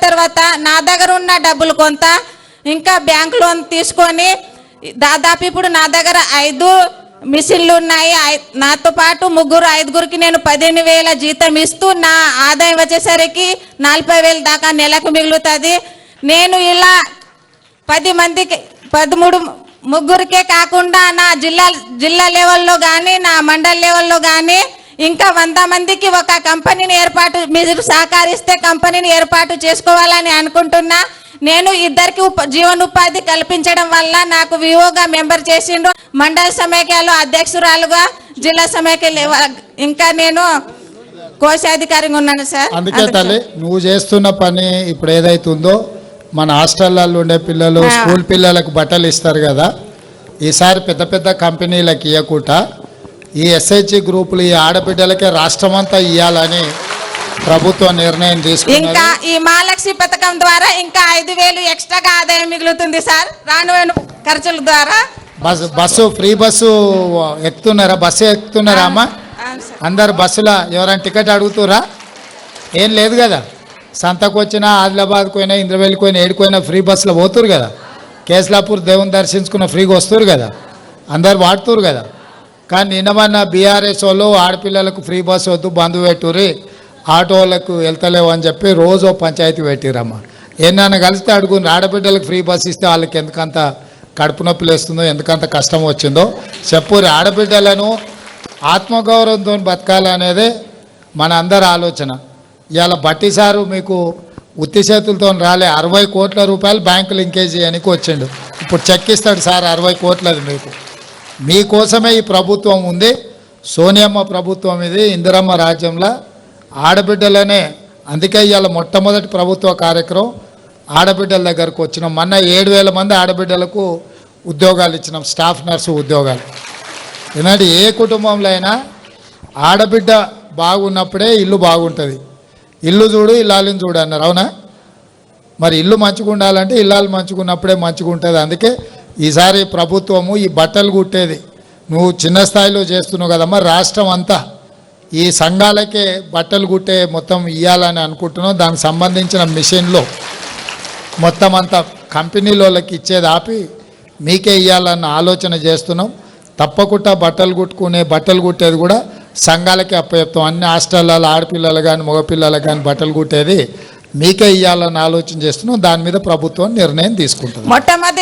తర్వాత నా దగ్గర ఉన్న డబ్బులు కొంత ఇంకా బ్యాంక్ లోన్ తీసుకొని దాదాపు ఇప్పుడు నా దగ్గర 5 మిషన్లు ఉన్నాయి. నాతో పాటు 5గురికి నేను 15,000 జీతం ఇస్తూ నా ఆదాయం వచ్చేసరికి 40,000 దాకా నెలకు మిగులుతుంది. నేను ఇలా 10 మందికి 13 కాకుండా నా జిల్లా లెవెల్లో కానీ నా మండల్ లెవెల్లో కానీ ఇంకా 100 మందికి ఒక కంపెనీని మీరు సహకరిస్తే కంపెనీని ఏర్పాటు చేసుకోవాలని అనుకుంటున్నా. నేను ఇద్దరికి జీవనోపాధి కల్పించడం వల్ల నాకు వివోగా మెంబర్ చేసిండు, మండల సమైక్యాలో అధ్యక్షురాలుగా, జిల్లా సమైక్య ఇంకా నేను కోశాధికారిగా ఉన్నాను సార్. అందుకే తల్లి నువ్వు చేస్తున్న పని ఇప్పుడు ఏదైతుందో మన హాస్టల్లో ఉండే పిల్లలు స్కూల్ పిల్లలకు బట్టలు ఇస్తారు కదా, ఈసారి పెద్ద పెద్ద కంపెనీలకు ఇవ్వకుండా ఈ ఎస్హెచ్జి గ్రూపులు ఈ ఆడబిడ్డలకే రాష్ట్రమంతా ఇవ్వాలని ప్రభుత్వం నిర్ణయం తీసుకుంది. ఇంకా ఈ మహాలక్ష్మి పథకం ద్వారా ఇంకా 5,000 ఎక్స్ట్రాగా ఆదాయం మిగులుతుంది సార్. రాను ఖర్చుల ద్వారా బస్సు ఫ్రీ బస్సు ఎక్కుతున్నారా? బస్సు ఎక్కుతున్నారా అమ్మా? అందరు బస్సులో ఎవరైనా టికెట్ అడుగుతురా? ఏం లేదు కదా. సంతకు వచ్చినా, ఆదిలాబాద్కి పోయినా, ఇంద్రవెల్లికి పోయినా, ఏడుకోయినా ఫ్రీ బస్సులో పోతురు కదా. కేస్లాపూర్ దేవుని దర్శించుకున్న ఫ్రీగా వస్తురు కదా, అందరు వాడుతురు కదా. కానీ నిన్నమన్న బీఆర్ఎస్ వాళ్ళు ఆడపిల్లలకు ఫ్రీ బస్సు వద్దు, బంధు పెట్టుర్రి, ఆటో వాళ్ళకు వెళ్తలేవు అని చెప్పి రోజు పంచాయతీ పెట్టిరమ్మ. ఏమన్నా కలిస్తే అడుగుని ఆడబిడ్డలకు ఫ్రీ బస్సు ఇస్తే వాళ్ళకి ఎందుకంత కడుపు నొప్పి లేస్తుందో, ఎందుకంత కష్టం వచ్చిందో చెప్పుర్రి. ఆడబిడ్డలను ఆత్మగౌరవంతో బతకాలనేదే మన అందరి ఆలోచన. ఇవాళ బట్టి సారు మీకు ఉత్తి చేతులతో రాలే, 60 కోట్ల రూపాయలు బ్యాంకు లింకేజ్ చేయడానికి వచ్చిండు. ఇప్పుడు చెక్ ఇస్తాడు సార్ 60 కోట్లది మీకు. మీకోసమే ఈ ప్రభుత్వం ఉంది. సోనియమ్మ ప్రభుత్వం ఇది, ఇందిరమ్మ రాజ్యంలో ఆడబిడ్డలనే. అందుకే ఇవాళ మొట్టమొదటి ప్రభుత్వ కార్యక్రమం ఆడబిడ్డల దగ్గరకు వచ్చినాం. మొన్న 7,000 మంది ఆడబిడ్డలకు ఉద్యోగాలు ఇచ్చినాం, స్టాఫ్ నర్సు ఉద్యోగాలు. ఎందుకంటే ఏ కుటుంబంలో అయినా ఆడబిడ్డ బాగున్నప్పుడే ఇల్లు బాగుంటుంది. ఇల్లు చూడు ఇల్లాలని చూడు అన్నారు, అవునా? మరి ఇల్లు మంచిగా ఉండాలంటే ఇల్లాలు మంచిగా ఉన్నప్పుడే మంచిగా ఉంటుంది. అందుకే ఈసారి ప్రభుత్వము ఈ బట్టలు కుట్టేది నువ్వు చిన్న స్థాయిలో చేస్తున్నావు కదమ్మా, రాష్ట్రం అంతా ఈ సంఘాలకే బట్టలు కుట్టే మొత్తం ఇవ్వాలని అనుకుంటున్నాం. దానికి సంబంధించిన మిషన్లో మొత్తం అంతా కంపెనీలోకి ఇచ్చేది ఆపి మీకే ఇవ్వాలన్న ఆలోచన చేస్తున్నాం. తప్పకుండా బట్టలు కుట్టేది కూడా సంఘాలకే అప్పచెప్తాం. అన్ని హాస్టళ్ళలో ఆడపిల్లలు కానీ మగపిల్లలు కానీ బట్టలు కుట్టేది మీకే ఇవ్వాలని ఆలోచన చేస్తున్నాం. దాని మీద ప్రభుత్వం నిర్ణయం తీసుకుంటుంది.